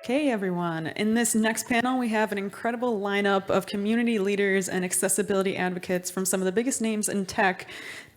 Okay, everyone. In this next panel, we have an incredible lineup of community leaders and accessibility advocates from some of the biggest names in tech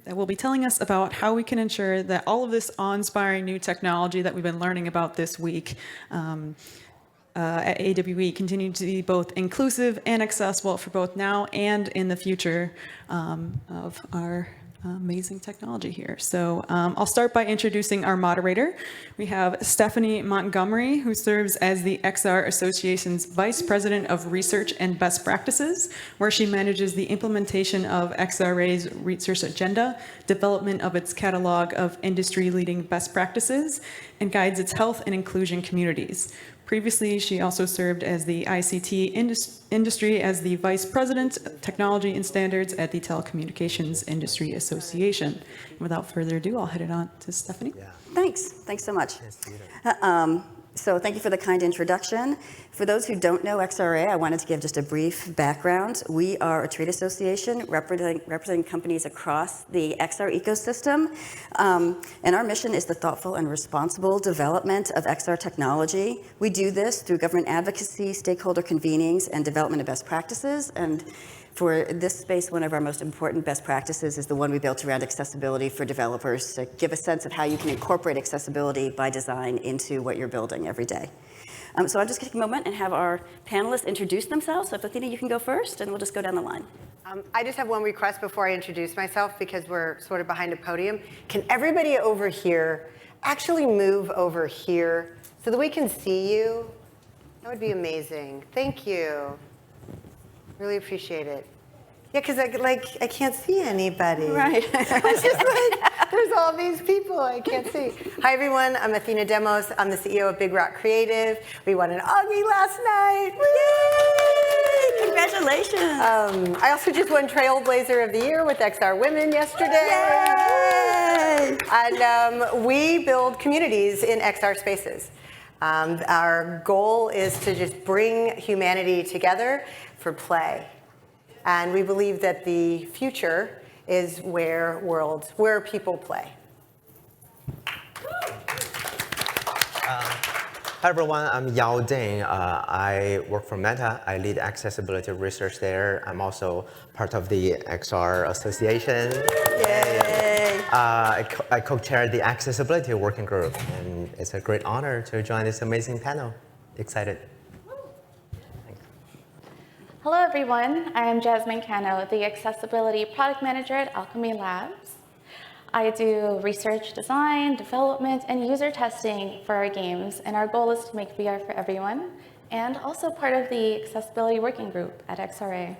that will be telling us about how we can ensure that all of this awe-inspiring new technology that we've been learning about this week at AWE continue to be both inclusive and accessible for both now and in the future of our amazing technology here. So I'll start by introducing our moderator. We have Stephanie Montgomery, who serves as the XR Association's Vice President of Research and Best Practices, where she manages the implementation of XRA's research agenda, development of its catalog of industry-leading best practices, and guides its health and inclusion communities. Previously, she also served as the ICT industry as the Vice President of Technology and Standards at the Telecommunications Industry Association. And without further ado, I'll head it on to Stephanie. Yeah. Thanks so much. So thank you for the kind introduction. For those who don't know XRA, I wanted to give just a brief background. We are a trade association representing companies across the XR ecosystem. And our mission is the thoughtful and responsible development of XR technology. We do this through government advocacy, stakeholder convenings, and development of best practices. And for this space, one of our most important best practices is the one we built around accessibility for developers to give a sense of how you can incorporate accessibility by design into what you're building every day. So I'll just take a moment and have our panelists introduce themselves. So if Athena, you can go first, and we'll just go down the line. I just have one request before I introduce myself, because we're sort of behind a podium. Can everybody over here actually move over here so that we can see you? That would be amazing. Thank you. Really appreciate it. Yeah, because I can't see anybody. Right. It's just like, there's all these people I can't see. Hi, everyone. I'm Athena Demos. I'm the CEO of Big Rock Creative. We won an Augie last night. Yay! Congratulations. I also just won Trailblazer of the Year with XR Women yesterday. Yay! And we build communities in XR spaces. Our goal is to just bring humanity together for play. And we believe that the future is where people play. Hi everyone, I'm Yao Ding. I work for Meta. I lead accessibility research there. I'm also part of the XR Association. Yay! I co-chair the accessibility working group, and it's a great honor to join this amazing panel. Excited. Hello everyone, I am Jazmin Cano, the Accessibility Product Manager at Alchemy Labs. I do research, design, development, and user testing for our games, and our goal is to make VR for everyone, and also part of the Accessibility Working Group at XRA.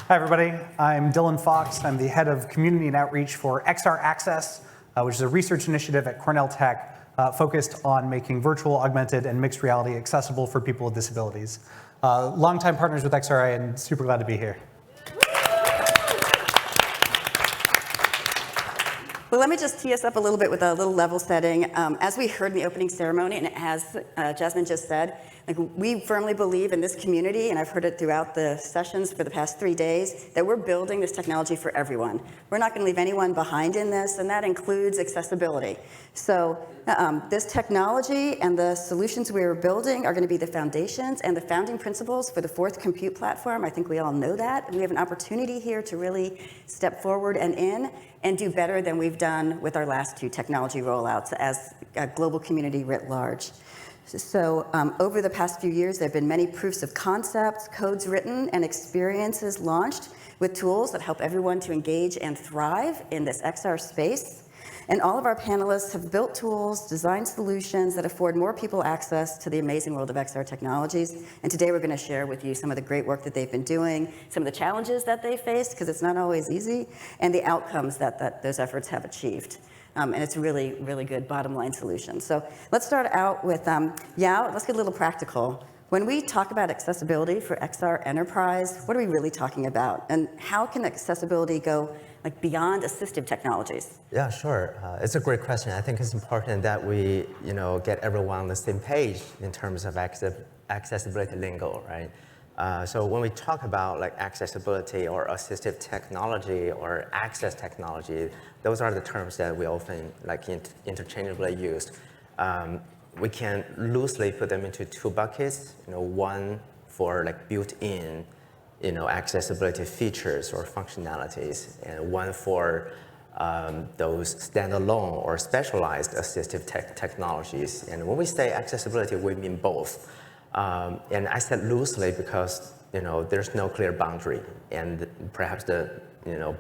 Hi everybody, I'm Dylan Fox. I'm the head of community and outreach for XR Access, which is a research initiative at Cornell Tech focused on making virtual, augmented, and mixed reality accessible for people with disabilities. Longtime partners with XRA, and super glad to be here. Well, let me just tee us up a little bit with a little level setting. As we heard in the opening ceremony, and as Jazmin just said, we firmly believe in this community, and I've heard it throughout the sessions for the past 3 days, that we're building this technology for everyone. We're not going to leave anyone behind in this, and that includes accessibility. So this technology and the solutions we are building are going to be the foundations and the founding principles for the fourth compute platform. I think we all know that. And we have an opportunity here to really step forward and do better than we've done with our last 2 technology rollouts as a global community writ large. So over the past few years, there have been many proofs of concepts, codes written, and experiences launched with tools that help everyone to engage and thrive in this XR space. And all of our panelists have built tools, designed solutions that afford more people access to the amazing world of XR technologies. And today we're going to share with you some of the great work that they've been doing, some of the challenges that they faced, because it's not always easy, and the outcomes that those efforts have achieved. And it's a really, really good bottom line solution. So let's start out with Yao. Let's get a little practical. When we talk about accessibility for XR enterprise, what are we really talking about? And how can accessibility go beyond assistive technologies? Yeah, sure. It's a great question. I think it's important that we, get everyone on the same page in terms of accessibility lingo, right? So when we talk about like accessibility or assistive technology or access technology, those are the terms that we often like interchangeably use. We can loosely put them into two buckets. One for like built-in, accessibility features or functionalities, and one for those standalone or specialized assistive technologies. And when we say accessibility, we mean both. And I said loosely because there's no clear boundary, and perhaps the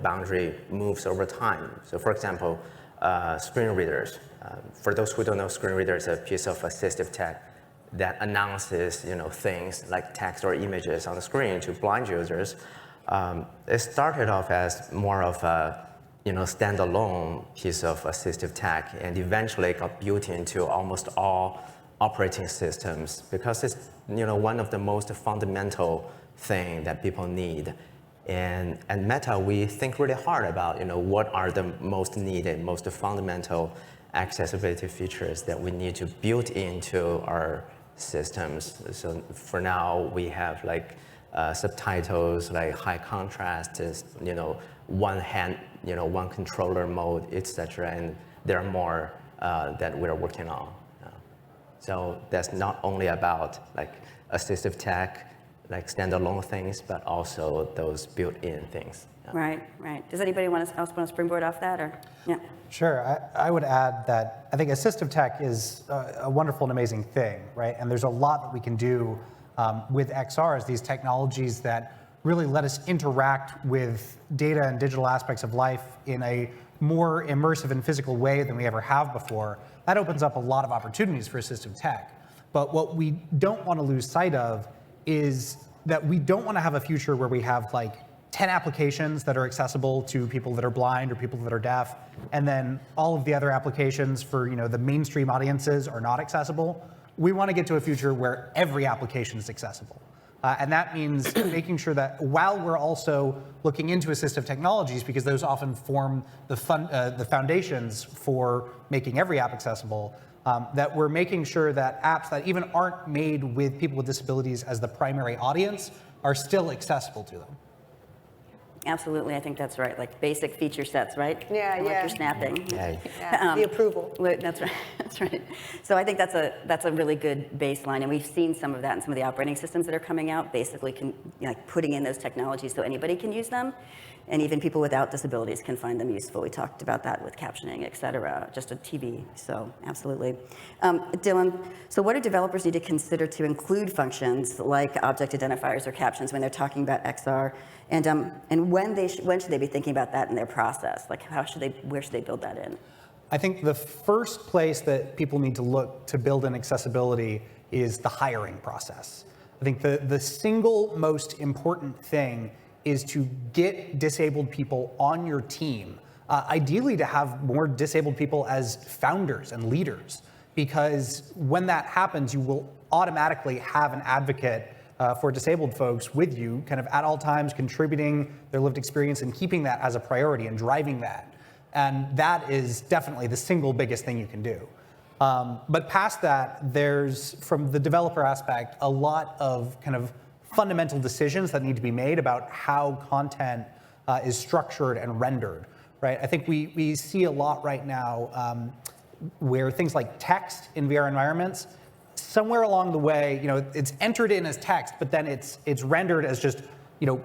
boundary moves over time. So for example, screen readers. For those who don't know, screen reader is a piece of assistive tech that announces things like text or images on the screen to blind users. It started off as more of a standalone piece of assistive tech, and eventually got built into almost all operating systems because it's one of the most fundamental thing that people need. And at Meta, we think really hard about what are the most needed, most fundamental accessibility features that we need to build into our systems. So for now, we have like subtitles, like high contrast, one hand, one controller mode, etc. And there are more that we're working on. So that's not only about like assistive tech, like standalone things, but also those built-in things. Right. Does anybody else want to springboard off that, or? Yeah. Sure, I would add that I think assistive tech is a wonderful and amazing thing, right? And there's a lot that we can do with XRs, these technologies that really let us interact with data and digital aspects of life in a more immersive and physical way than we ever have before. That opens up a lot of opportunities for assistive tech. But what we don't want to lose sight of is that we don't want to have a future where we have like 10 applications that are accessible to people that are blind or people that are deaf, and then all of the other applications for the mainstream audiences are not accessible. We want to get to a future where every application is accessible. And that means making sure that while we're also looking into assistive technologies, because those often form the foundations for making every app accessible, that we're making sure that apps that even aren't made with people with disabilities as the primary audience are still accessible to them. Absolutely, I think that's right. Like basic feature sets, right? Yeah, Like yeah. you're snapping. Yeah, the approval. That's right. That's right. So I think that's a really good baseline, and we've seen some of that in some of the operating systems that are coming out. Basically, like putting in those technologies so anybody can use them, and even people without disabilities can find them useful. We talked about that with captioning, et cetera, just a TV. So absolutely, Dylan. So what do developers need to consider to include functions like object identifiers or captions when they're talking about XR? And when should they be thinking about that in their process? Like where should they build that in? I think the first place that people need to look to build in accessibility is the hiring process. I think the single most important thing is to get disabled people on your team, ideally to have more disabled people as founders and leaders, because when that happens, you will automatically have an advocate for disabled folks with you, kind of at all times, contributing their lived experience and keeping that as a priority and driving that. And that is definitely the single biggest thing you can do. But past that, there's, from the developer aspect, a lot of kind of fundamental decisions that need to be made about how content is structured and rendered, right? I think we see a lot right now where things like text in VR environments, somewhere along the way, it's entered in as text, but then it's rendered as just,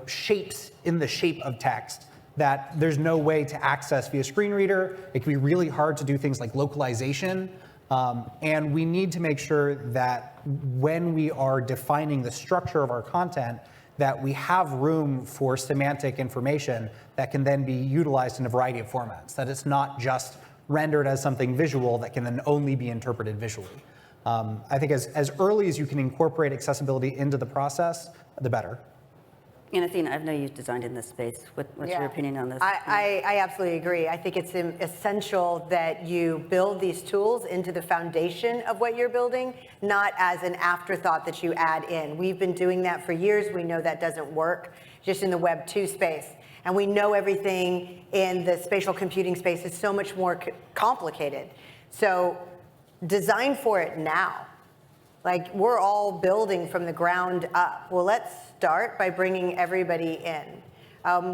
shapes in the shape of text that there's no way to access via screen reader. It can be really hard to do things like localization. And we need to make sure that when we are defining the structure of our content, that we have room for semantic information that can then be utilized in a variety of formats, that it's not just rendered as something visual that can then only be interpreted visually. I think as early as you can incorporate accessibility into the process, the better. And Athena, I know you've designed in this space. What's your opinion on this? I absolutely agree. I think it's essential that you build these tools into the foundation of what you're building, not as an afterthought that you add in. We've been doing that for years. We know that doesn't work just in the Web 2 space. And we know everything in the spatial computing space is so much more complicated. So design for it now. Like, we're all building from the ground up. Well, let's start by bringing everybody in.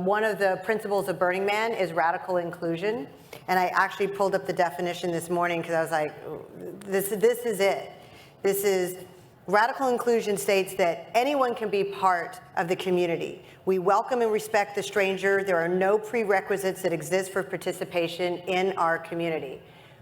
One of the principles of Burning Man is radical inclusion. And I actually pulled up the definition this morning because I was like, this is it. This is, radical inclusion states that anyone can be part of the community. We welcome and respect the stranger. There are no prerequisites that exist for participation in our community.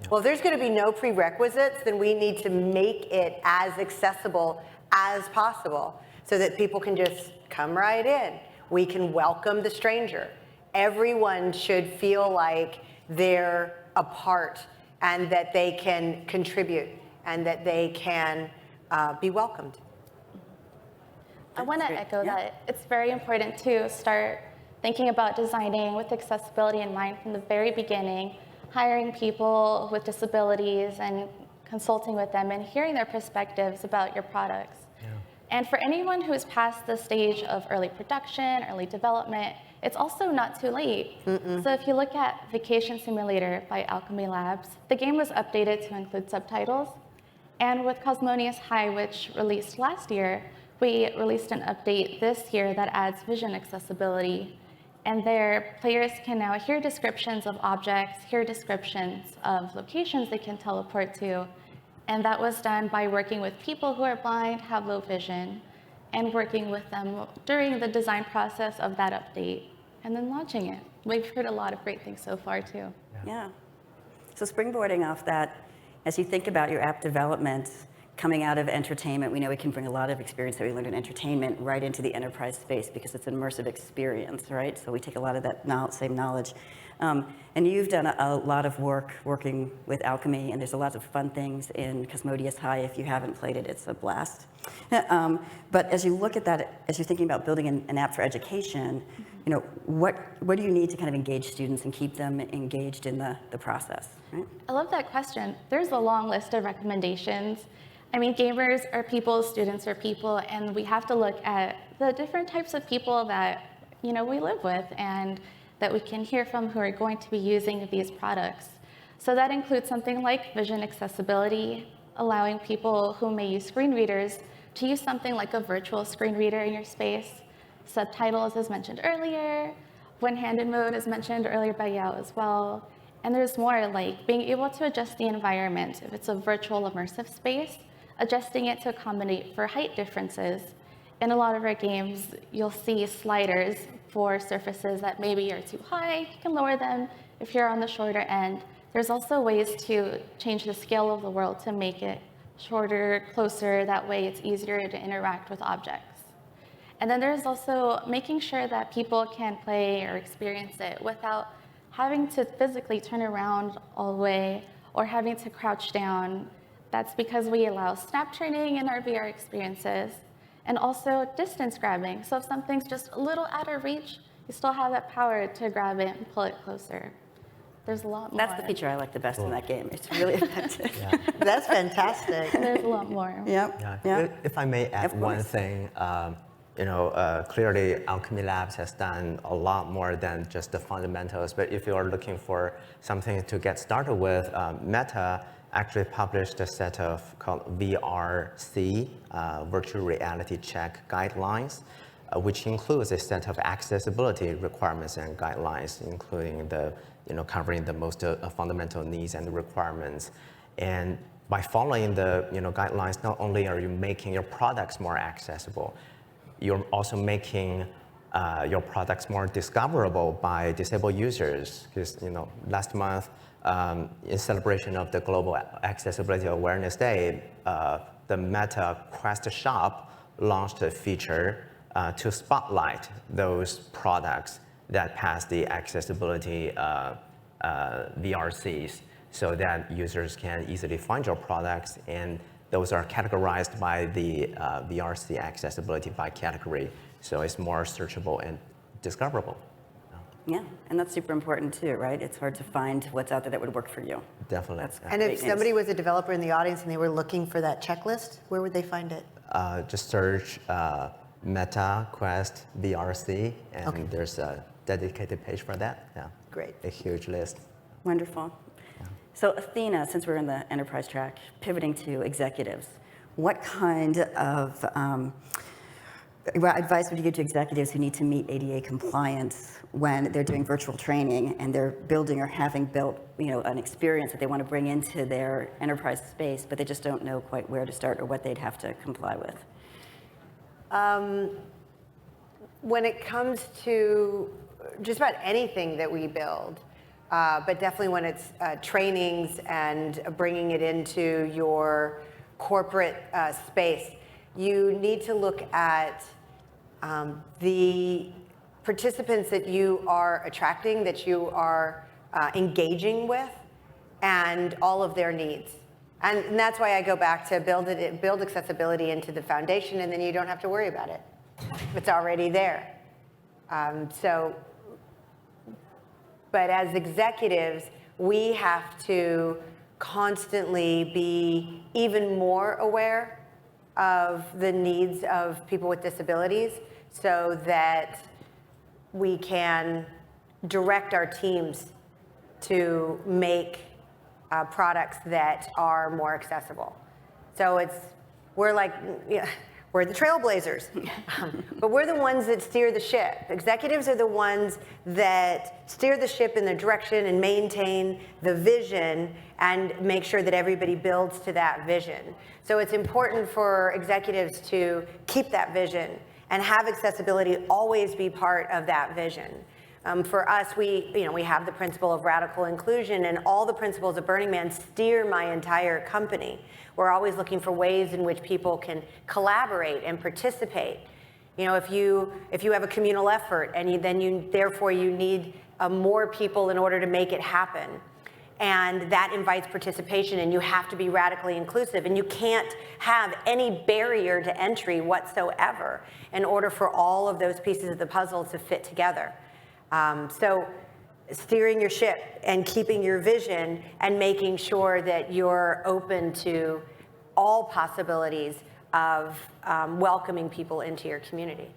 Well, if there's going to be no prerequisites, then we need to make it as accessible as possible so that people can just come right in. We can welcome the stranger. Everyone should feel like they're a part and that they can contribute and that they can be welcomed. I want to echo that. It's very important to start thinking about designing with accessibility in mind from the very beginning, hiring people with disabilities and consulting with them and hearing their perspectives about your products. Yeah. And for anyone who's past the stage of early production, early development, it's also not too late. So if you look at Vacation Simulator by Alchemy Labs, the game was updated to include subtitles. And with Cosmonious High, which released last year, we released an update this year that adds vision accessibility. And there, players can now hear descriptions of objects, hear descriptions of locations they can teleport to. And that was done by working with people who are blind, have low vision, and working with them during the design process of that update, and then launching it. We've heard a lot of great things so far, too. Yeah. So springboarding off that, as you think about your app development, coming out of entertainment, we know we can bring a lot of experience that we learned in entertainment right into the enterprise space because it's an immersive experience, right? So we take a lot of that same knowledge. And you've done a lot of work working with Alchemy, and there's a lot of fun things in Cosmodious High. If you haven't played it, it's a blast. But as you look at that, as you're thinking about building an app for education, you know, what do you need to kind of engage students and keep them engaged in the process, right? I love that question. There's a long list of recommendations. I mean, gamers are people, students are people, and we have to look at the different types of people that, you know, we live with and that we can hear from who are going to be using these products. So that includes something like vision accessibility, allowing people who may use screen readers to use something like a virtual screen reader in your space, subtitles as mentioned earlier, one-handed mode as mentioned earlier by Yao as well. And there's more, like being able to adjust the environment. If it's a virtual immersive space, adjusting it to accommodate for height differences. In a lot of our games, you'll see sliders for surfaces that maybe are too high. You can lower them if you're on the shorter end. There's also ways to change the scale of the world to make it shorter, closer. That way it's easier to interact with objects. And then there's also making sure that people can play or experience it without having to physically turn around all the way or having to crouch down. That's because we allow snap turning in our VR experiences, and also distance grabbing. So if something's just a little out of reach, you still have that power to grab it and pull it closer. There's a lot more. That's the feature I like the best in that game. It's really effective. Yeah. That's fantastic. There's a lot more. Yep. Yeah. Yeah. If I may add one thing, clearly Alchemy Labs has done a lot more than just the fundamentals. But if you are looking for something to get started with, Meta actually published a set of called VRC, Virtual Reality Check Guidelines, which includes a set of accessibility requirements and guidelines, including the, covering the most fundamental needs and requirements. And by following the, guidelines, not only are you making your products more accessible, you're also making your products more discoverable by disabled users. Because, last month, in celebration of the Global Accessibility Awareness Day, the Meta Quest Shop launched a feature to spotlight those products that pass the accessibility VRCs so that users can easily find your products, and those are categorized by the VRC accessibility by category, so it's more searchable and discoverable. Yeah, and that's super important too, right? It's hard to find what's out there that would work for you. Definitely. That's And if somebody was a developer in the audience and they were looking for that checklist, where would they find it? Just search Meta Quest VRC, and Okay. there's a dedicated page for that. Yeah. Great. A huge list. Wonderful. So Athena, since we're in the enterprise track, pivoting to executives, what kind of what advice would you give to executives who need to meet ADA compliance when they're doing virtual training and they're building or having built, an experience that they want to bring into their enterprise space, but they just don't know quite where to start or what they'd have to comply with? When it comes to just about anything that we build, but definitely when it's trainings and bringing it into your corporate space, you need to look at the participants that you are attracting, that you are engaging with, and all of their needs. And that's why I go back to build accessibility into the foundation, and then you don't have to worry about it. It's already there. But as executives, we have to constantly be even more aware of the needs of people with disabilities so that we can direct our teams to make products that are more accessible. So we're the trailblazers, but we're the ones that steer the ship. Executives are the ones that steer the ship in the direction and maintain the vision and make sure that everybody builds to that vision. So it's important for executives to keep that vision and have accessibility always be part of that vision. For us, we have the principle of radical inclusion, and all the principles of Burning Man steer my entire company. We're always looking for ways in which people can collaborate and participate. If you have a communal effort, and therefore you need more people in order to make it happen, and that invites participation, and you have to be radically inclusive, and you can't have any barrier to entry whatsoever in order for all of those pieces of the puzzle to fit together. So steering your ship and keeping your vision and making sure that you're open to all possibilities of welcoming people into your community.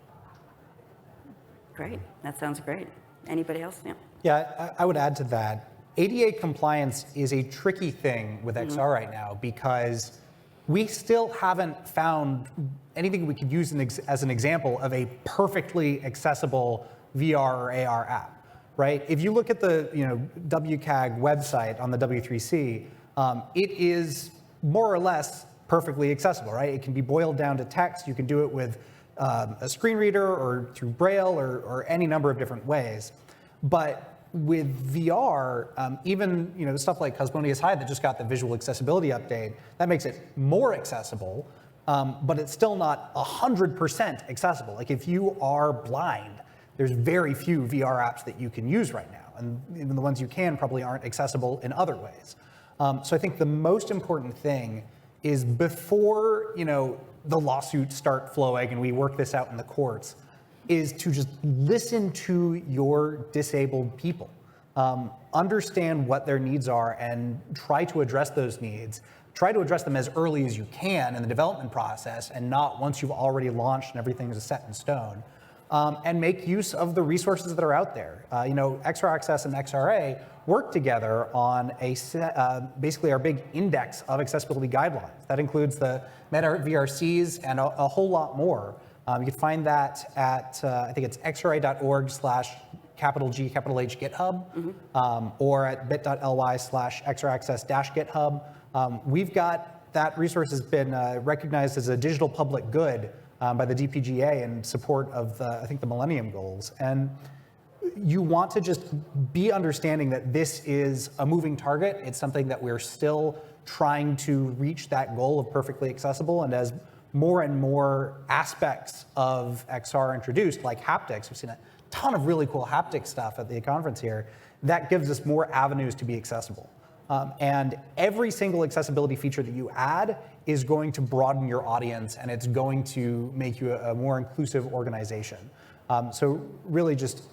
Great, that sounds great. Anybody else? Yeah. Yeah, I would add to that. ADA compliance is a tricky thing with XR right now because we still haven't found anything we could use as an example of a perfectly accessible VR or AR app, right? If you look at the WCAG website on the W3C, it is more or less perfectly accessible, right? It can be boiled down to text. You can do it with a screen reader or through Braille or any number of different ways. But with VR, even stuff like Cosmonious High that just got the visual accessibility update, that makes it more accessible, but it's still not 100% accessible. Like if you are blind, there's very few VR apps that you can use right now, and even the ones you can probably aren't accessible in other ways. So I think the most important thing is before the lawsuits start flowing and we work this out in the courts, is to just listen to your disabled people. Understand what their needs are and try to address those needs. Try to address them as early as you can in the development process and not once you've already launched and everything is set in stone. And make use of the resources that are out there. XR Access and XRA work together on basically our big index of accessibility guidelines. That includes the Meta VRCs and a whole lot more. You can find that at, I think it's xra.org/G GitHub, or at bit.ly/xraccess-GitHub. We've got that resource has been recognized as a digital public good by the DPGA in support of, I think, the Millennium Goals. And you want to just be understanding that this is a moving target. It's something that we're still trying to reach that goal of perfectly accessible. And as more and more aspects of XR introduced, like haptics, we've seen a ton of really cool haptic stuff at the conference here, that gives us more avenues to be accessible. And every single accessibility feature that you add is going to broaden your audience, and it's going to make you a more inclusive organization. So really just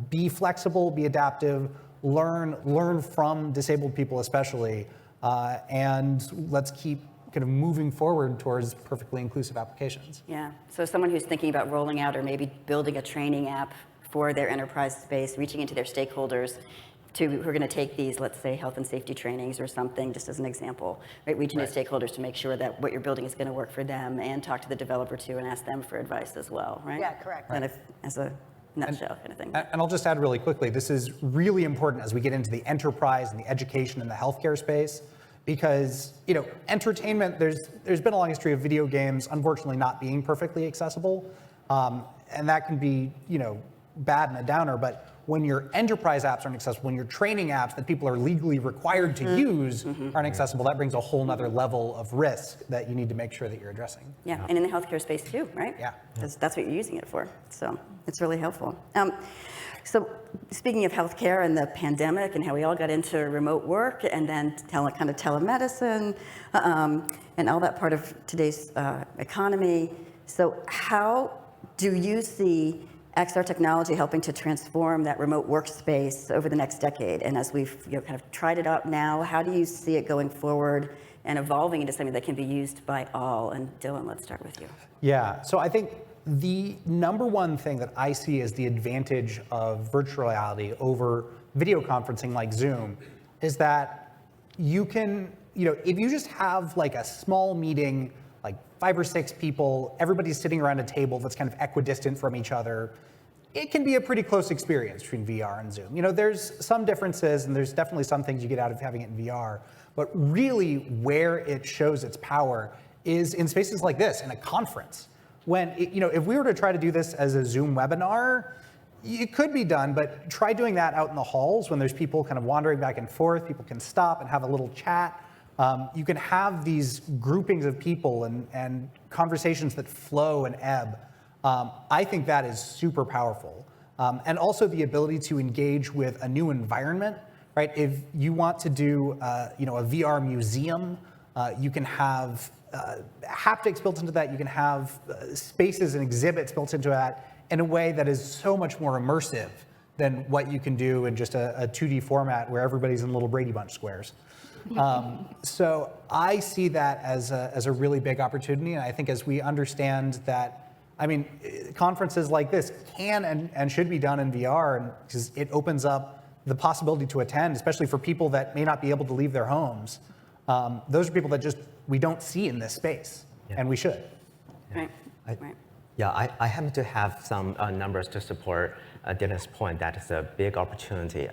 be flexible, be adaptive, learn from disabled people especially, and let's keep kind of moving forward towards perfectly inclusive applications. Yeah, so someone who's thinking about rolling out or maybe building a training app for their enterprise space, reaching into their stakeholders, who are going to take these, let's say, health and safety trainings or something, just as an example, right? Reaching to stakeholders to make sure that what you're building is going to work for them, and talk to the developer too and ask them for advice as well, right? Yeah, correct. Kind of as a nutshell kind of thing. And I'll just add really quickly, this is really important as we get into the enterprise and the education and the healthcare space, because entertainment, there's been a long history of video games unfortunately not being perfectly accessible, and that can be bad and a downer. But when your enterprise apps aren't accessible, when your training apps that people are legally required to use aren't accessible, that brings a whole nother level of risk that you need to make sure that you're addressing. Yeah, and in the healthcare space too, right? Yeah. Because that's what you're using it for. So it's really helpful. So speaking of healthcare and the pandemic and how we all got into remote work and then kind of telemedicine and all that part of today's economy. So how do you see XR technology helping to transform that remote workspace over the next decade? And as we've kind of tried it out now, how do you see it going forward and evolving into something that can be used by all? And Dylan, let's start with you. Yeah, so I think the number one thing that I see as the advantage of virtual reality over video conferencing like Zoom is that you can, if you just have like a small meeting, like 5 or 6 people, everybody's sitting around a table that's kind of equidistant from each other, it can be a pretty close experience between VR and Zoom. There's some differences, and there's definitely some things you get out of having it in VR, but really where it shows its power is in spaces like this, in a conference. When, if we were to try to do this as a Zoom webinar, it could be done, but try doing that out in the halls when there's people kind of wandering back and forth, people can stop and have a little chat. You can have these groupings of people and conversations that flow and ebb. I think that is super powerful. And also the ability to engage with a new environment, right? If you want to do, a VR museum, you can have haptics built into that. You can have spaces and exhibits built into that in a way that is so much more immersive than what you can do in just a 2D format where everybody's in little Brady Bunch squares. So I see that as a really big opportunity, and I think as we understand that, conferences like this can and should be done in VR, and because it opens up the possibility to attend, especially for people that may not be able to leave their homes. Those are people that we don't see in this space, and we should. Right. Right. Yeah, I happen to have some numbers to support Dylan's point. That is a big opportunity.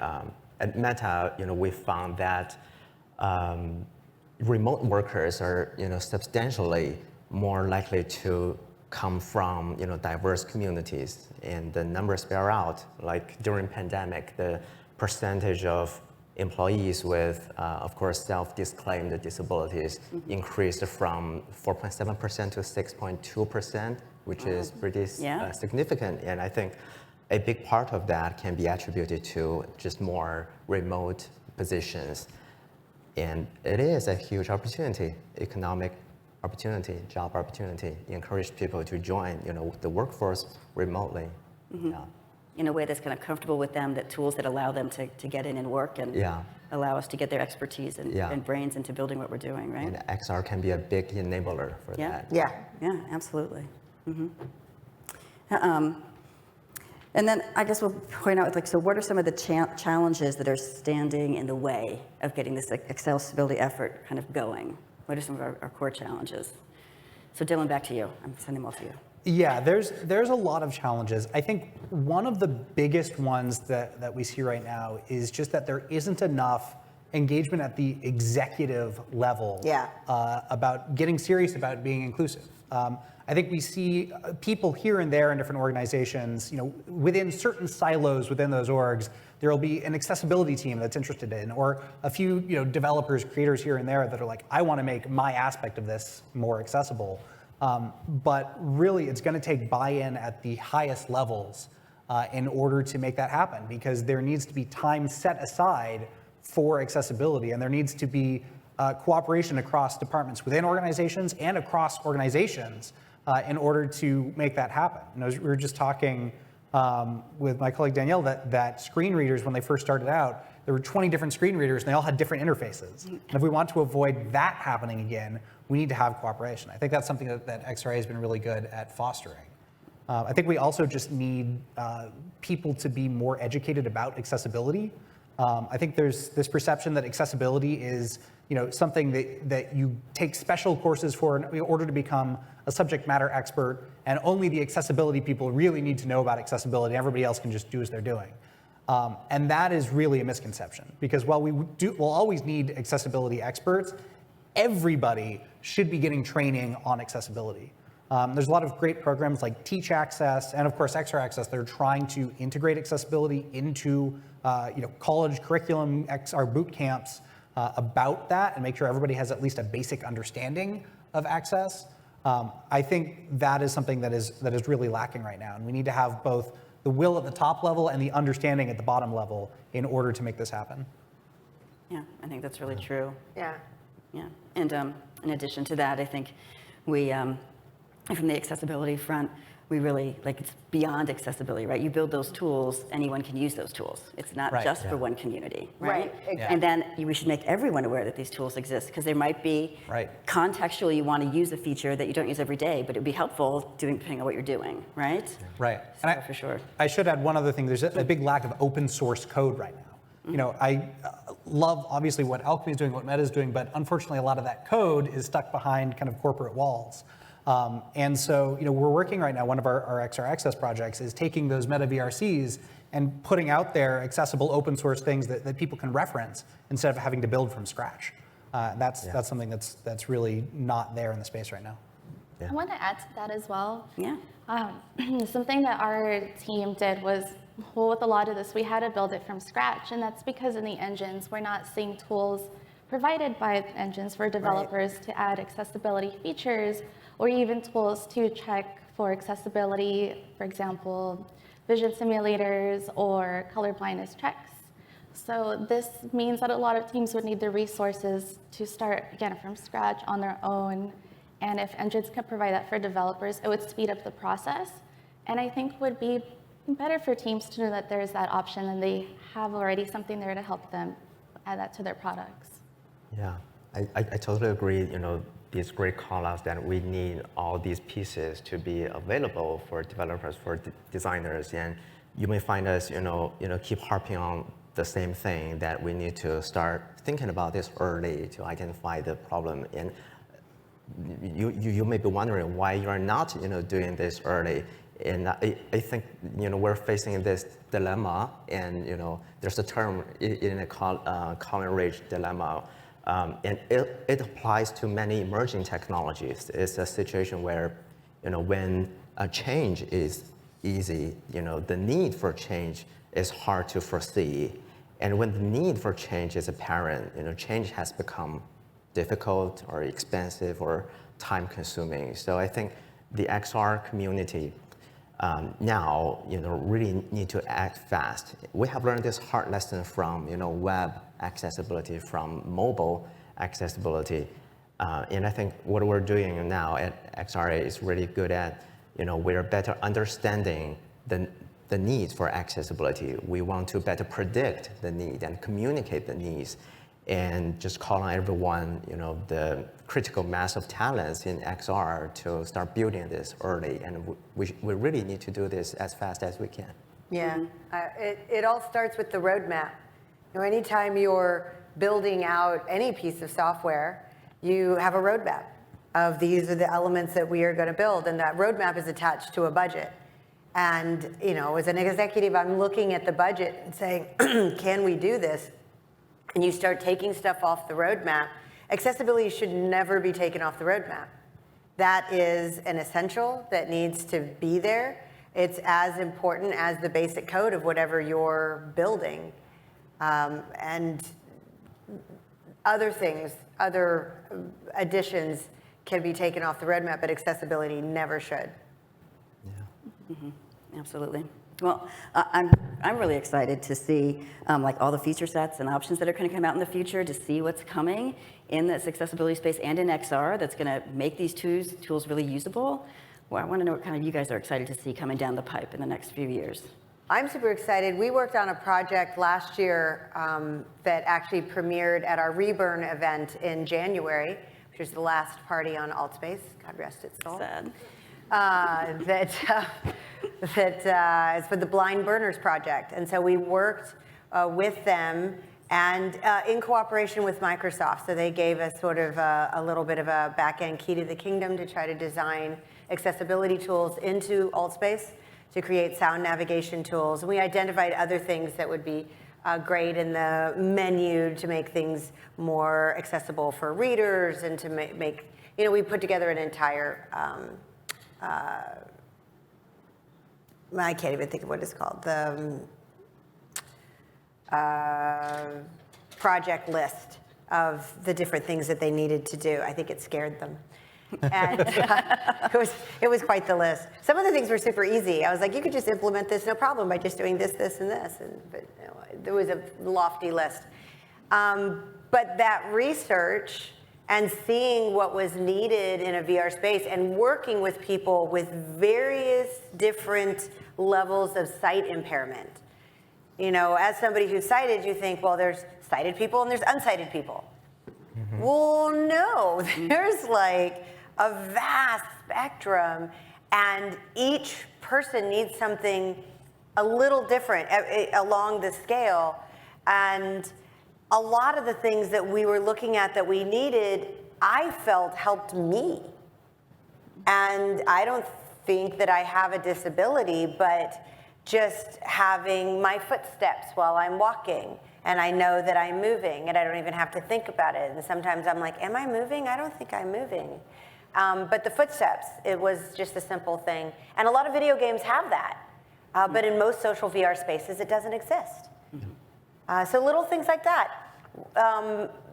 At Meta, we found that remote workers are, substantially more likely to come from, diverse communities, and the numbers bear out. Like during pandemic, the percentage of employees with, of course, self-disclaimed disabilities increased from 4.7% to 6.2%, which is pretty significant. And I think a big part of that can be attributed to just more remote positions. And it is a huge opportunity, economic opportunity, job opportunity, encourage people to join, the workforce remotely. Yeah. In a way that's kind of comfortable with them, that tools that allow them to get in and work and allow us to get their expertise and brains into building what we're doing, right? And XR can be a big enabler for that. Yeah, absolutely. And then I guess we'll point out, so what are some of the challenges that are standing in the way of getting this accessibility effort kind of going? What are some of our core challenges? So Dylan, back to you. I'm sending them all to you. Yeah, there's a lot of challenges. I think one of the biggest ones that we see right now is just that there isn't enough engagement at the executive level about getting serious about being inclusive. I think we see people here and there in different organizations, within certain silos within those orgs, there will be an accessibility team that's interested in, or a few developers, creators here and there that are like, I want to make my aspect of this more accessible. But really, it's going to take buy-in at the highest levels in order to make that happen, because there needs to be time set aside for accessibility, and there needs to be cooperation across departments within organizations and across organizations in order to make that happen. We were just talking with my colleague Danielle that screen readers, when they first started out, there were 20 different screen readers and they all had different interfaces. And if we want to avoid that happening again, we need to have cooperation. I think that's something that XRA has been really good at fostering. I think we also just need people to be more educated about accessibility. I think there's this perception that accessibility is something that you take special courses for in order to become a subject matter expert, and only the accessibility people really need to know about accessibility. Everybody else can just do as they're doing. And that is really a misconception, because while we'll always need accessibility experts, everybody should be getting training on accessibility. There's a lot of great programs like Teach Access and, of course, XR Access that are trying to integrate accessibility into college curriculum, XR boot camps about that, and make sure everybody has at least a basic understanding of access. I think that is something that is really lacking right now, and we need to have both the will at the top level and the understanding at the bottom level in order to make this happen. Yeah, I think that's really true. Yeah. Yeah, and in addition to that, I think we, from the accessibility front, we really, it's beyond accessibility, right? You build those tools, anyone can use those tools. It's not just for one community, right? Exactly. And then we should make everyone aware that these tools exist, because there might be contextually you want to use a feature that you don't use every day, but it'd be helpful depending on what you're doing, right? Right. So, And for sure. I should add one other thing. There's a big lack of open source code right now. I love obviously what Alchemy is doing, what Meta is doing, but unfortunately a lot of that code is stuck behind kind of corporate walls. And so, we're working right now, one of our XR Access projects is taking those Meta VRCs and putting out there accessible open source things that people can reference instead of having to build from scratch. That's something that's really not there in the space right now. I want to add to that as well. Yeah. Something that our team did was, with a lot of this, we had to build it from scratch, and that's because in the engines, we're not seeing tools provided by engines for developers to add accessibility features, or even tools to check for accessibility, for example, vision simulators or color blindness checks. So this means that a lot of teams would need the resources to start, again, from scratch on their own. And if engines could provide that for developers, it would speed up the process. And I think would be better for teams to know that there's that option and they have already something there to help them add that to their products. Yeah, I totally agree. These great call-outs that we need all these pieces to be available for developers, for designers, and you may find us, keep harping on the same thing, that we need to start thinking about this early to identify the problem. And you may be wondering why you're not, doing this early. And I think, we're facing this dilemma, and, there's a term in a Colin Ridge dilemma. And it applies to many emerging technologies. It's a situation where, when a change is easy, the need for change is hard to foresee. And when the need for change is apparent, change has become difficult or expensive or time consuming. So I think the XR community now, really need to act fast. We have learned this hard lesson from, web accessibility, from mobile accessibility. And I think what we're doing now at XRA is really good at, we're better understanding the needs for accessibility. We want to better predict the need and communicate the needs, and just call on everyone, the critical mass of talents in XR to start building this early. And we really need to do this as fast as we can. Yeah, it all starts with the roadmap. Anytime you're building out any piece of software, you have a roadmap of these are the elements that we are going to build, and that roadmap is attached to a budget. And as an executive, I'm looking at the budget and saying, can we do this? And you start taking stuff off the roadmap. Accessibility should never be taken off the roadmap. That is an essential that needs to be there. It's as important as the basic code of whatever you're building. And other things, other additions can be taken off the roadmap, but accessibility never should. Yeah. Mm-hmm. Absolutely. Well, I'm really excited to see all the feature sets and options that are going to come out in the future, to see what's coming in this accessibility space and in XR that's going to make these tools really usable. Well, I want to know what kind of you guys are excited to see coming down the pipe in the next few years. I'm super excited. We worked on a project last year that actually premiered at our Reburn event in January, which was the last party on Altspace. God rest its soul. Sad. That is for the Blind Burners Project. And so we worked with them and in cooperation with Microsoft. So they gave us sort of a little bit of a back-end key to the kingdom to try to design accessibility tools into AltSpace to create sound navigation tools. And we identified other things that would be great in the menu to make things more accessible for readers and to make we put together an entire, I can't even think of what it's called, the project list of the different things that they needed to do. I think it scared them. And it was quite the list. Some of the things were super easy. I was like, you could just implement this no problem by just doing this, this, and this. But there was a lofty list. But that research and seeing what was needed in a VR space and working with people with various different levels of sight impairment. As somebody who's sighted, you think, well, there's sighted people and there's unsighted people. Mm-hmm. Well, no, there's like a vast spectrum, and each person needs something a little different along the scale. And a lot of the things that we were looking at that we needed, I felt helped me. And I don't think that I have a disability, but just having my footsteps while I'm walking, and I know that I'm moving, and I don't even have to think about it. And sometimes I'm like, am I moving? I don't think I'm moving. But the footsteps, it was just a simple thing. And a lot of video games have that. But in most social VR spaces, it doesn't exist. So little things like that.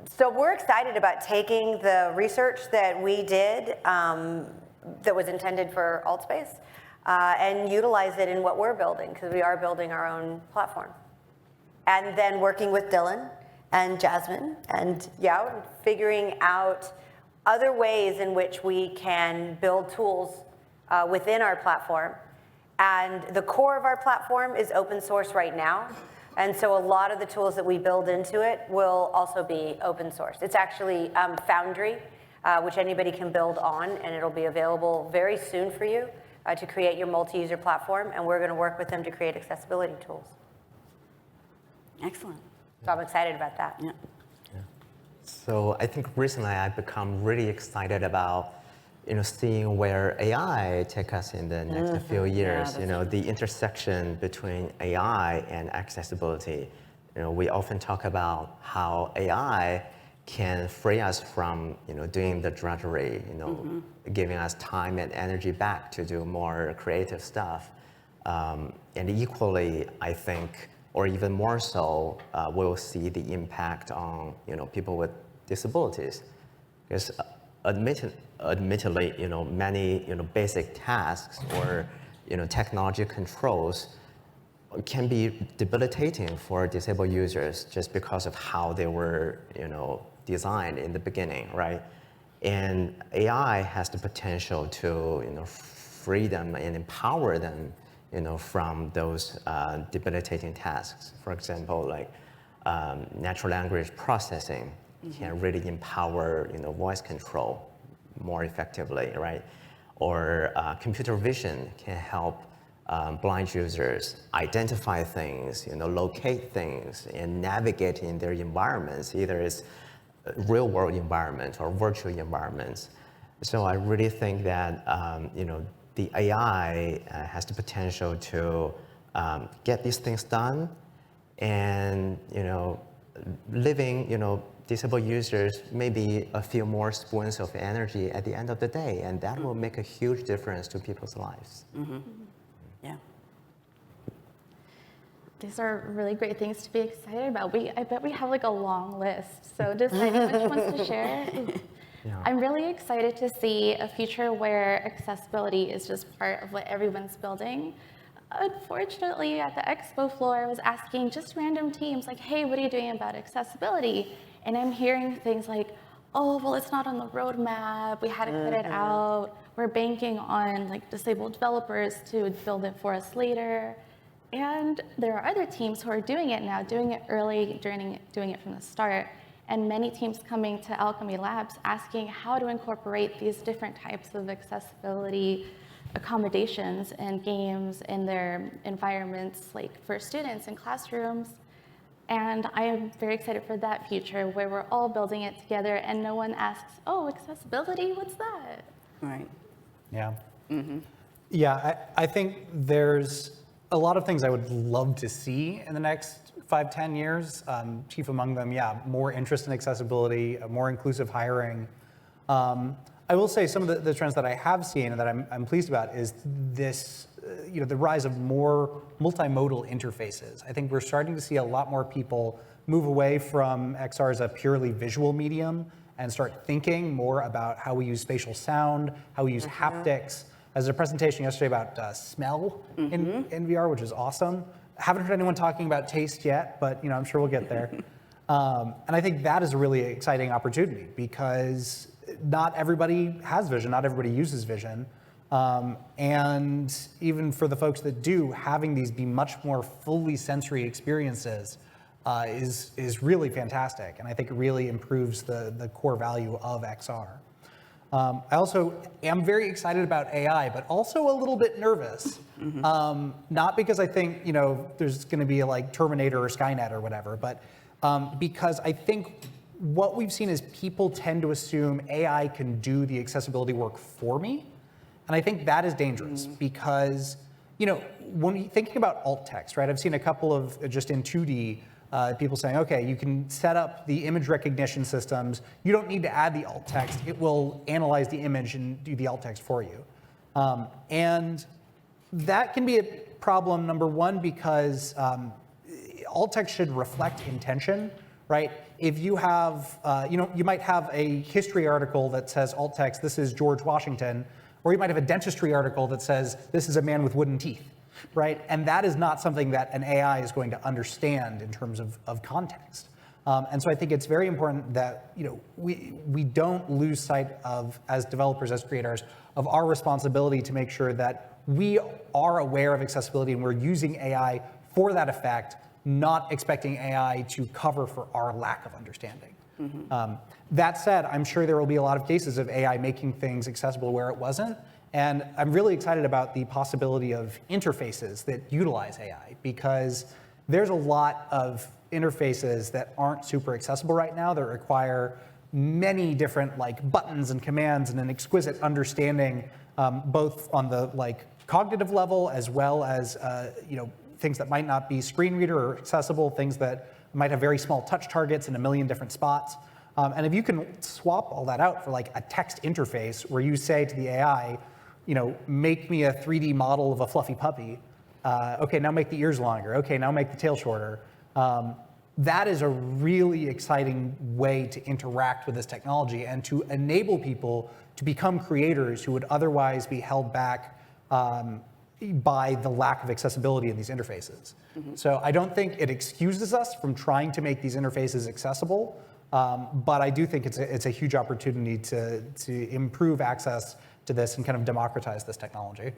So we're excited about taking the research that we did that was intended for AltSpace and utilize it in what we're building, because we are building our own platform. And then working with Dylan and Jazmin and Yao, figuring out other ways in which we can build tools within our platform. And the core of our platform is open source right now. And so a lot of the tools that we build into it will also be open source. It's actually Foundry, which anybody can build on, and it'll be available very soon for you to create your multi-user platform. And we're going to work with them to create accessibility tools. Excellent. So I'm excited about that. Yeah. So I think recently I've become really excited about seeing where AI take us in the next few years. The intersection between AI and accessibility. We often talk about how AI can free us from doing the drudgery, giving us time and energy back to do more creative stuff. And equally, I think, or even more so, we'll see the impact on people with disabilities, because admittedly, many basic tasks or technology controls can be debilitating for disabled users just because of how they were designed in the beginning, right? And AI has the potential to free them and empower them from those debilitating tasks. For example, like natural language processing can really empower voice control more effectively, right? Or computer vision can help blind users identify things, locate things, and navigate in their environments, either it's real world environments or virtual environments. So I really think that the AI has the potential to get these things done, and living disabled users maybe a few more spoons of energy at the end of the day, and that will make a huge difference to people's lives. Mm-hmm. Yeah. These are really great things to be excited about. I bet we have like a long list. So deciding which ones to share. Yeah. I'm really excited to see a future where accessibility is just part of what everyone's building. Unfortunately, at the expo floor, I was asking just random teams like, hey, what are you doing about accessibility? And I'm hearing things like, oh, well, it's not on the roadmap. We had to put it out. We're banking on like disabled developers to build it for us later. And there are other teams who are doing it now, doing it early, doing it from the start. And many teams coming to Alchemy Labs asking how to incorporate these different types of accessibility accommodations and games in their environments, like for students in classrooms. And I am very excited for that future where we're all building it together and no one asks, oh, accessibility, what's that? Right. Yeah. Yeah, I think there's a lot of things I would love to see in the next 5-10 years. Chief among them, yeah, more interest in accessibility, more inclusive hiring. I will say some of the trends that I have seen and that I'm pleased about is this, the rise of more multimodal interfaces. I think we're starting to see a lot more people move away from XR as a purely visual medium and start thinking more about how we use spatial sound, how we use haptics. As a presentation yesterday about smell in VR, which is awesome. Haven't heard anyone talking about taste yet, but I'm sure we'll get there. And I think that is a really exciting opportunity because not everybody has vision, not everybody uses vision. And even for the folks that do, having these be much more fully sensory experiences is really fantastic. And I think it really improves the core value of XR. I also am very excited about AI, but also a little bit nervous. Not because I think there's going to be like Terminator or Skynet or whatever, but because I think what we've seen is people tend to assume AI can do the accessibility work for me, and I think that is dangerous because when you're thinking about alt text, right? I've seen a couple of just in 2D. People saying, okay, you can set up the image recognition systems. You don't need to add the alt text. It will analyze the image and do the alt text for you. And that can be a problem, number one, because alt text should reflect intention, right? If you have, you might have a history article that says alt text, this is George Washington, or you might have a dentistry article that says, this is a man with wooden teeth. Right, and that is not something that an AI is going to understand in terms of context. And so I think it's very important that we don't lose sight of, as developers, as creators, of our responsibility to make sure that we are aware of accessibility and we're using AI for that effect, not expecting AI to cover for our lack of understanding. That said, I'm sure there will be a lot of cases of AI making things accessible where it wasn't. And I'm really excited about the possibility of interfaces that utilize AI because there's a lot of interfaces that aren't super accessible right now that require many different buttons and commands and an exquisite understanding, both on the cognitive level as well as things that might not be screen reader or accessible, things that might have very small touch targets in a million different spots. And if you can swap all that out for a text interface where you say to the AI, make me a 3D model of a fluffy puppy. Okay, now make the ears longer. Okay, now make the tail shorter. That is a really exciting way to interact with this technology and to enable people to become creators who would otherwise be held back by the lack of accessibility in these interfaces. So I don't think it excuses us from trying to make these interfaces accessible, but I do think it's a huge opportunity to improve access to this and kind of democratize this technology.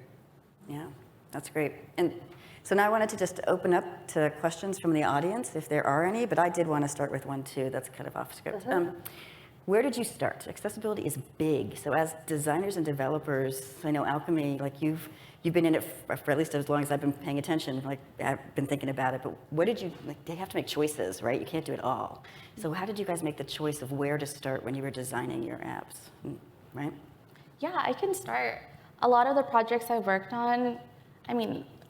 Yeah, that's great. And so now I wanted to just open up to questions from the audience, if there are any, but I did want to start with one too that's kind of off script. Where did you start? Accessibility is big. So as designers and developers, I know Alchemy, you've been in it for at least as long as I've been paying attention, I've been thinking about it, but what did you, they have to make choices, right? You can't do it all. So how did you guys make the choice of where to start when you were designing your apps, right? Yeah, I can start. A lot of the projects I worked on,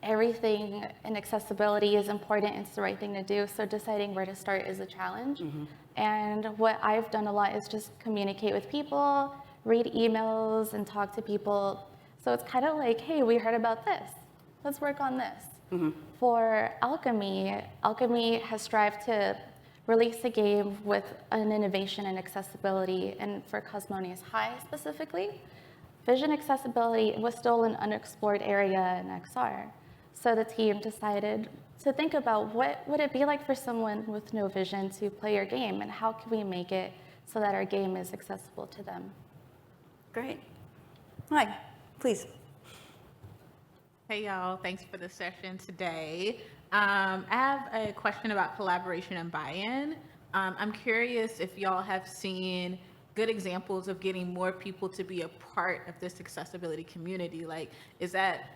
everything in accessibility is important. It's the right thing to do. So deciding where to start is a challenge. And what I've done a lot is just communicate with people, read emails, and talk to people. So it's kind of like, hey, we heard about this. Let's work on this. For Alchemy, Alchemy has strived to release a game with an innovation in accessibility, and for Cosmonious High specifically, vision accessibility was still an unexplored area in XR. So the team decided to think about what would it be like for someone with no vision to play your game, and how can we make it so that our game is accessible to them. Great. Hi, please. Hey y'all, thanks for the session today. I have a question about collaboration and buy-in. I'm curious if y'all have seen good examples of getting more people to be a part of this accessibility community. Is that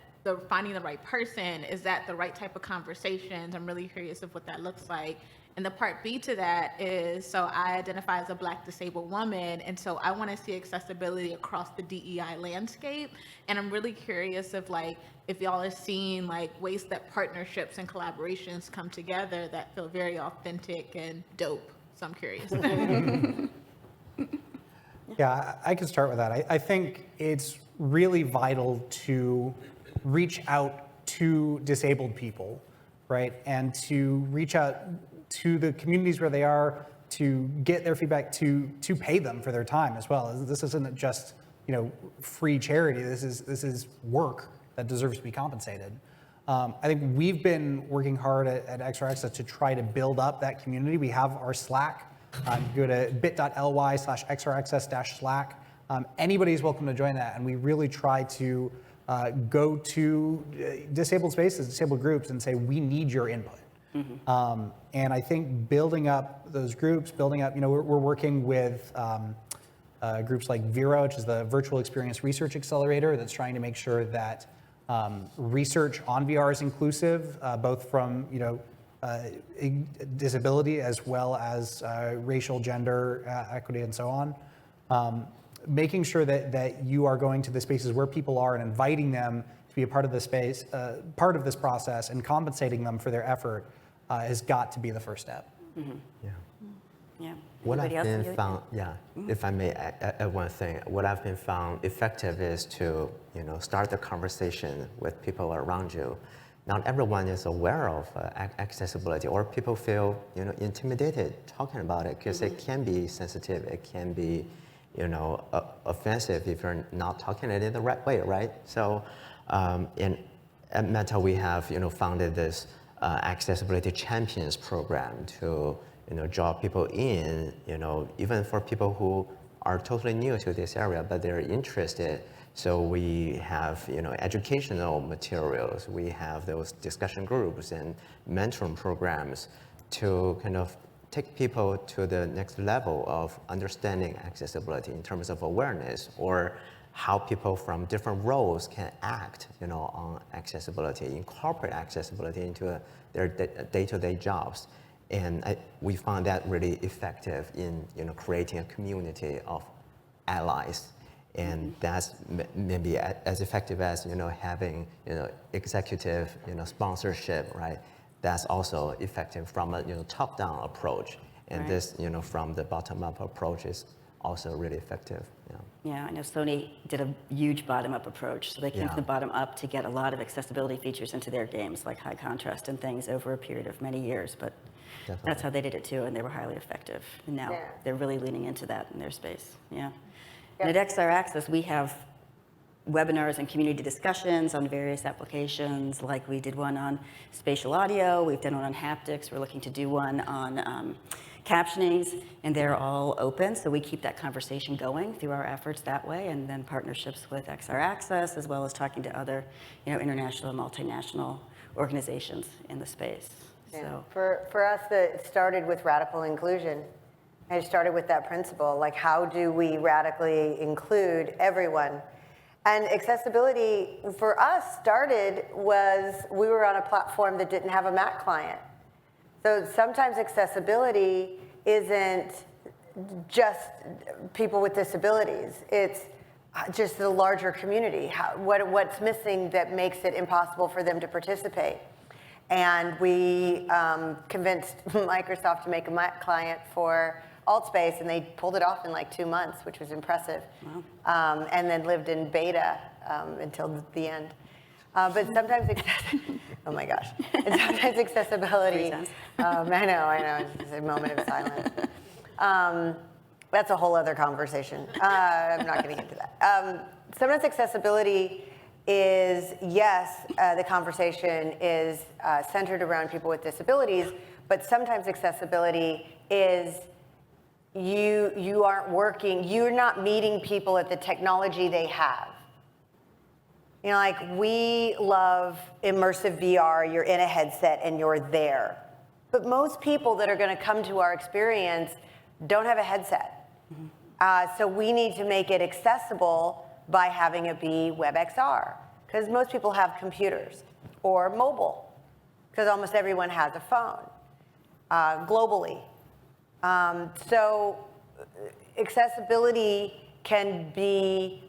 finding the right person? Is that the right type of conversations? I'm really curious of what that looks like. And the part B to that is, so I identify as a Black disabled woman, and so I want to see accessibility across the DEI landscape. And I'm really curious if y'all are seeing ways that partnerships and collaborations come together that feel very authentic and dope. So I'm curious. Yeah, I can start with that. I think it's really vital to reach out to disabled people, right? And to reach out to the communities where they are, to get their feedback, to pay them for their time as well. This isn't just, free charity. This is work that deserves to be compensated. I think we've been working hard at XR Access to try to build up that community. We have our Slack. Go to bit.ly/xraccess-slack. Anybody's welcome to join that, and we really try to go to disabled spaces, disabled groups, and say, we need your input. And I think building up those groups, we're working with groups like Vera, which is the Virtual Experience Research Accelerator, that's trying to make sure that research on VR is inclusive, both from disability as well as racial, gender, equity, and so on. Making sure that you are going to the spaces where people are and inviting them to be a part of the space, part of this process, and compensating them for their effort has got to be the first step. Yeah. Yeah. What I've Anybody else? been found, if I may add one thing, what I've been found effective is to, start the conversation with people around you. Not everyone is aware of accessibility, or people feel, intimidated talking about it because it can be sensitive, it can be, offensive if you're not talking it in the right way, right? So, at Meta, we have, founded this accessibility champions program to, draw people in, even for people who are totally new to this area, but they're interested. So we have, educational materials. We have those discussion groups and mentoring programs to kind of take people to the next level of understanding accessibility in terms of awareness, or how people from different roles can act, on accessibility, incorporate accessibility into their day-to-day jobs. And we found that really effective in, creating a community of allies. And that's maybe as effective as, having, executive, sponsorship, right? That's also effective from a, top-down approach. And this, from the bottom-up approach is also really effective. Yeah, I know Sony did a huge bottom-up approach. So they came to the bottom up to get a lot of accessibility features into their games, like high contrast and things, over a period of many years. But that's how they did it too, and they were highly effective. And now they're really leaning into that in their space. Yeah. And at XR Access, we have webinars and community discussions on various applications, like we did one on spatial audio, we've done one on haptics, we're looking to do one on captionings, and they're all open, so we keep that conversation going through our efforts that way, and then partnerships with XR Access, as well as talking to other, international and multinational organizations in the space. Yeah. So For us, it started with radical inclusion. It started with that principle, like how do we radically include everyone? And accessibility for us was we were on a platform that didn't have a Mac client. So sometimes accessibility isn't just people with disabilities. It's just the larger community. What's missing that makes it impossible for them to participate? And we convinced Microsoft to make a Mac client for AltSpace, and they pulled it off in like 2 months, which was impressive. Wow. And then lived in beta until the end. But sometimes, oh my gosh, and sometimes accessibility. I know, it's a moment of silence. That's a whole other conversation. I'm not going to get into that. Sometimes accessibility is, yes, the conversation is centered around people with disabilities, but sometimes accessibility is you aren't working, you're not meeting people at the technology they have. Like we love immersive VR, you're in a headset and you're there. But most people that are going to come to our experience don't have a headset. So we need to make it accessible by having it be WebXR, because most people have computers, or mobile, because almost everyone has a phone. globally. So accessibility can be,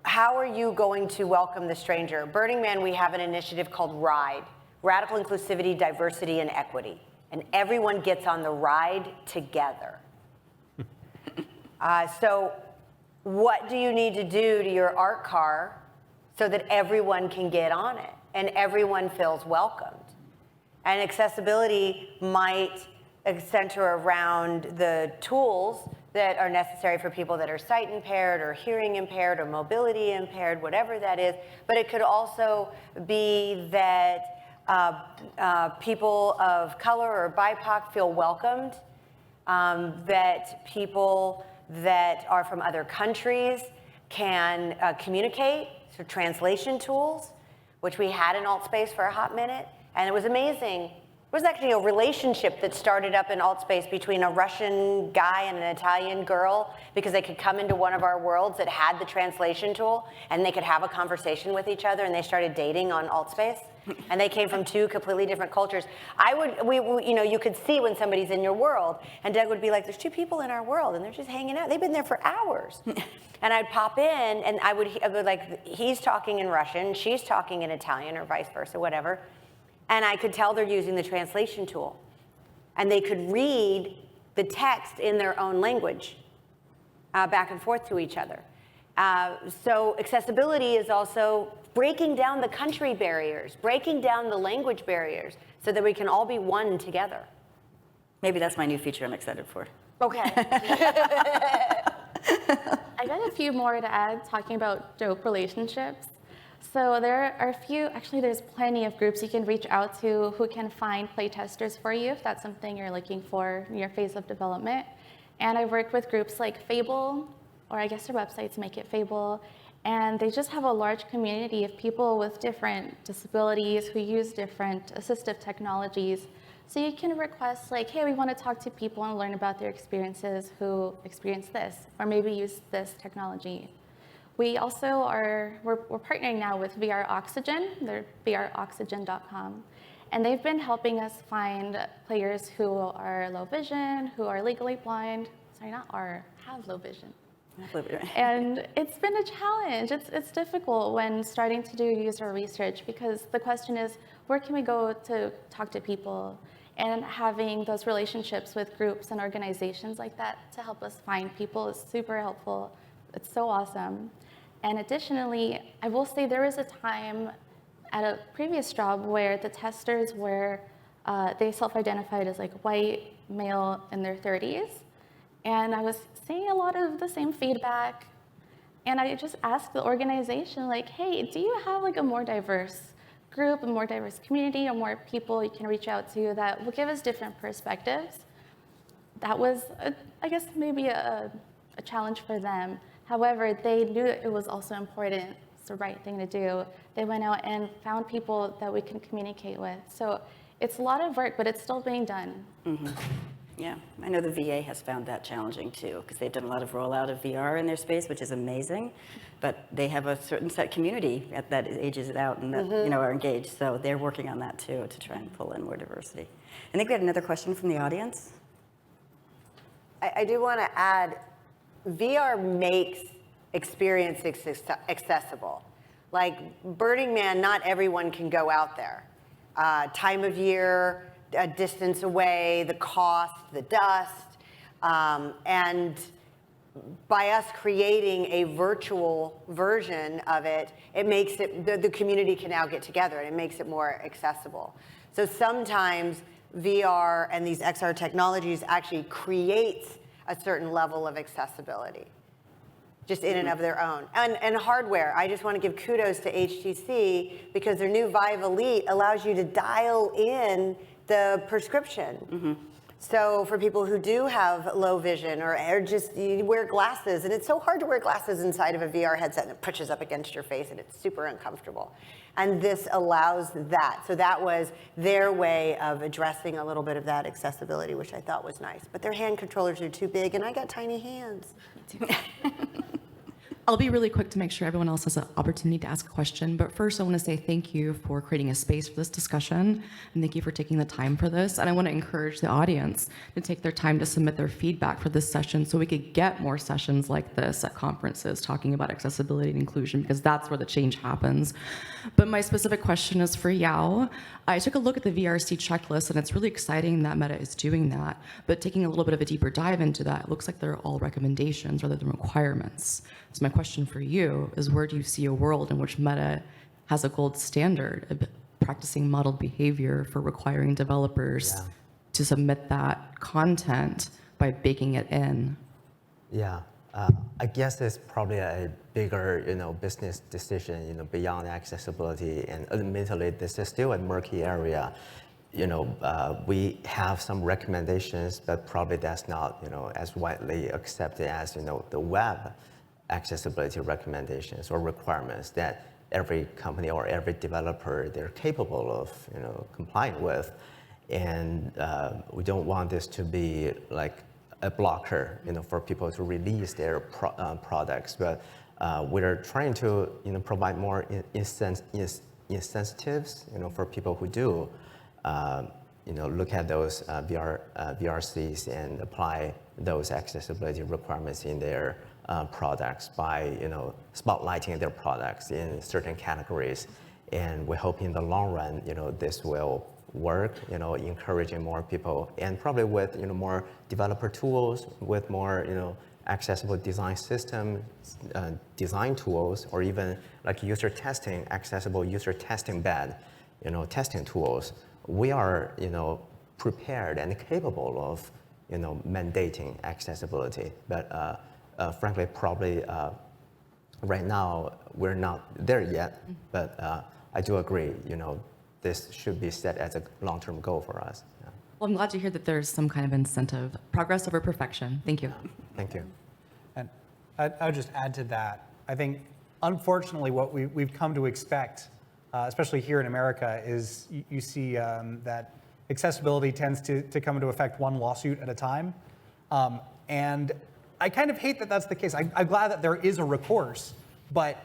how are you going to welcome the stranger? Burning Man, we have an initiative called RIDE, Radical Inclusivity, Diversity, and Equity. And everyone gets on the ride together. So what do you need to do to your art car so that everyone can get on it and everyone feels welcomed? And accessibility might center around the tools that are necessary for people that are sight impaired or hearing impaired or mobility impaired, whatever that is. But it could also be that people of color or BIPOC feel welcomed, that people that are from other countries can communicate through translation tools, which we had in AltSpace for a hot minute, and it was amazing. It was actually a relationship that started up in AltSpace between a Russian guy and an Italian girl because they could come into one of our worlds that had the translation tool and they could have a conversation with each other, and they started dating on AltSpace. And they came from two completely different cultures. You could see when somebody's in your world, and Doug would be like, there's two people in our world and they're just hanging out. They've been there for hours. And I'd pop in and I would like, he's talking in Russian, she's talking in Italian, or vice versa, whatever. And I could tell they're using the translation tool. And they could read the text in their own language back and forth to each other. So accessibility is also breaking down the country barriers, breaking down the language barriers so that we can all be one together. Maybe that's my new feature I'm excited for. Okay. I got a few more to add talking about dope relationships. So there are a few, actually there's plenty of groups you can reach out to who can find playtesters for you if that's something you're looking for in your phase of development. And I've worked with groups like Fable, or I guess their websites make it Fable, and they just have a large community of people with different disabilities who use different assistive technologies. So you can request like, hey, we want to talk to people and learn about their experiences who experience this, or maybe use this technology. We also we're partnering now with VR Oxygen, they're VROxygen.com, and they've been helping us find players who are low vision, who are legally blind, have low vision. And it's been a challenge. It's difficult when starting to do user research, because the question is, where can we go to talk to people? And having those relationships with groups and organizations like that to help us find people is super helpful. It's so awesome. And additionally, I will say there was a time at a previous job where the testers were, they self-identified as like white, male, in their 30s. And I was seeing a lot of the same feedback. And I just asked the organization, like, hey, do you have like a more diverse group, a more diverse community, or more people you can reach out to that will give us different perspectives? That was, I guess, maybe a challenge for them. However, they knew it was also important. It's the right thing to do. They went out and found people that we can communicate with. So it's a lot of work, but it's still being done. Mm-hmm. Yeah, I know the VA has found that challenging too, because they've done a lot of rollout of VR in their space, which is amazing. But they have a certain set community that ages it out and that are engaged. So they're working on that too to try and pull in more diversity. I think we had another question from the audience. I do want to add, VR makes experience accessible. Like Burning Man, not everyone can go out there. Time of year, a distance away, the cost, the dust, and by us creating a virtual version of it, it makes it, the community can now get together and it makes it more accessible. So sometimes VR and these XR technologies actually creates a certain level of accessibility, just in and of their own. And hardware, I just want to give kudos to HTC because their new Vive Elite allows you to dial in the prescription. So for people who do have low vision or just you wear glasses, and it's so hard to wear glasses inside of a VR headset and it pushes up against your face and it's super uncomfortable. And this allows that. So that was their way of addressing a little bit of that accessibility, which I thought was nice. But their hand controllers are too big and I got tiny hands. I'll be really quick to make sure everyone else has an opportunity to ask a question. But first, I want to say thank you for creating a space for this discussion. And thank you for taking the time for this. And I want to encourage the audience to take their time to submit their feedback for this session so we could get more sessions like this at conferences talking about accessibility and inclusion, because that's where the change happens. But my specific question is for Yao. I took a look at the VRC checklist, and it's really exciting that Meta is doing that. But taking a little bit of a deeper dive into that, it looks like they're all recommendations rather than requirements. So my question for you is, where do you see a world in which Meta has a gold standard of practicing modeled behavior for requiring developers to submit that content by baking it in? Yeah, I guess it's probably a bigger, business decision, beyond accessibility. And admittedly, this is still a murky area. We have some recommendations, but probably that's not, as widely accepted as, the web accessibility recommendations or requirements that every company or every developer, they're capable of, complying with. And we don't want this to be like a blocker, for people to release their products. But we're trying to, provide more incentives, for people who do, look at those VRCs and apply those accessibility requirements in their products by, spotlighting their products in certain categories. And we hope in the long run, this will work, encouraging more people, and probably with, more developer tools, with more, accessible design system, design tools, or even like user testing, accessible user testing bed, testing tools. We are, prepared and capable of, mandating accessibility. But frankly, probably right now we're not there yet. But I do agree, this should be set as a long-term goal for us. Yeah. Well, I'm glad to hear that there's some kind of incentive. Progress over perfection. Thank you. Thank you. And I would just add to that. I think, unfortunately, what we've come to expect, especially here in America, is you see that accessibility tends to come into effect one lawsuit at a time. And I kind of hate that that's the case. I'm glad that there is a recourse, but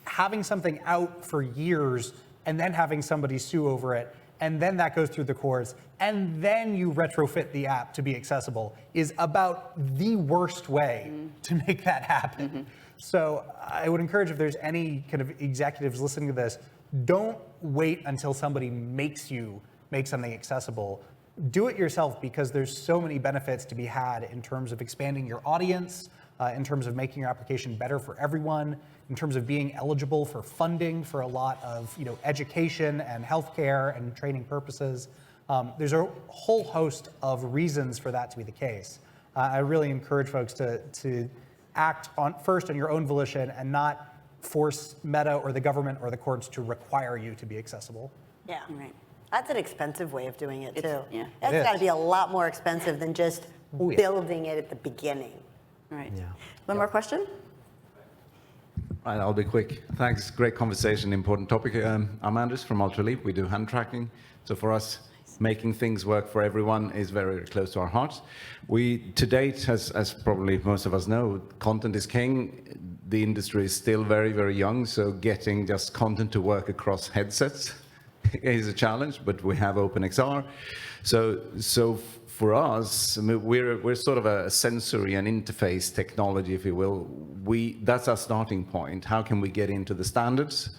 having something out for years and then having somebody sue over it, and then that goes through the courts, and then you retrofit the app to be accessible is about the worst way to make that happen. So I would encourage, if there's any kind of executives listening to this, don't wait until somebody makes you make something accessible. Do it yourself, because there's so many benefits to be had in terms of expanding your audience, in terms of making your application better for everyone, in terms of being eligible for funding for a lot of education and healthcare and training purposes. There's a whole host of reasons for that to be the case. I really encourage folks to act first on your own volition and not force Meta or the government or the courts to require you to be accessible. Yeah. Right. That's an expensive way of doing it, too. Yeah. That's got to be a lot more expensive than just building it at the beginning. Right. Yeah. One more question? Right, I'll be quick. Thanks, great conversation, important topic. I'm Anders from Ultraleap. We do hand tracking. So for us, making things work for everyone is very, very close to our hearts. We, to date, as probably most of us know, content is king. The industry is still very, very young, so getting just content to work across headsets is a challenge, but we have OpenXR. So for us, I mean, we're sort of a sensory and interface technology, if you will. That's our starting point. How can we get into the standards?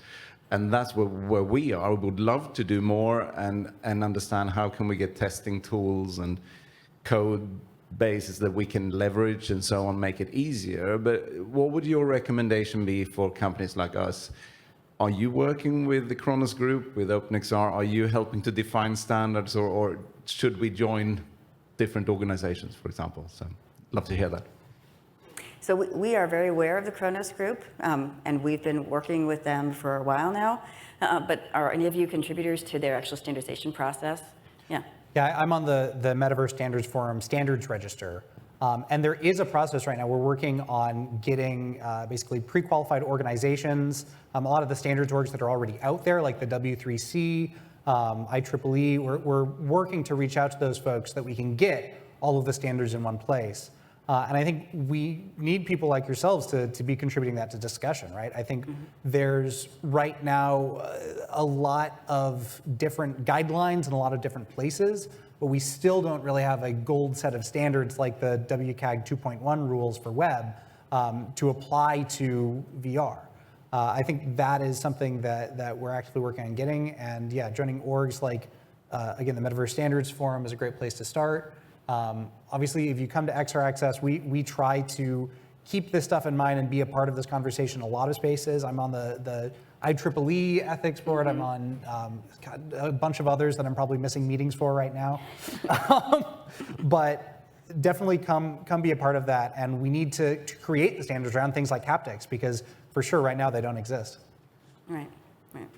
And that's where we are. We would love to do more and understand how can we get testing tools and code bases that we can leverage and so on, make it easier. But what would your recommendation be for companies like us? Are you working with the Kronos Group, with OpenXR? Are you helping to define standards, or should we join different organizations, for example? So love to hear that. So we are very aware of the Kronos Group, and we've been working with them for a while now. But are any of you contributors to their actual standardization process? Yeah. Yeah, I'm on the Metaverse Standards Forum Standards Register. And there is a process right now. We're working on getting basically pre-qualified organizations, a lot of the standards orgs that are already out there, like the W3C, IEEE. We're working to reach out to those folks so that we can get all of the standards in one place. And I think we need people like yourselves to be contributing that to discussion, right? I think there's right now a lot of different guidelines in a lot of different places, but we still don't really have a gold set of standards like the WCAG 2.1 rules for web to apply to VR. I think that is something that we're actually working on getting, and yeah, joining orgs like, again, the Metaverse Standards Forum is a great place to start. Obviously, if you come to XR Access, we try to keep this stuff in mind and be a part of this conversation in a lot of spaces. I'm on the IEEE ethics board. I'm on a bunch of others that I'm probably missing meetings for right now. But definitely come be a part of that. And we need to create the standards around things like haptics, because for sure right now they don't exist. Right, right.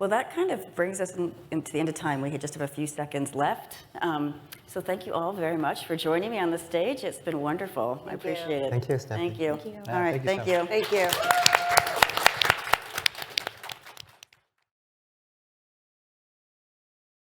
Well, that kind of brings us into the end of time. We just have a few seconds left. So thank you all very much for joining me on the stage. It's been wonderful. I appreciate it. Thank you, Stephanie. Thank you. Thank you. All right, thank you thank so you. Thank you.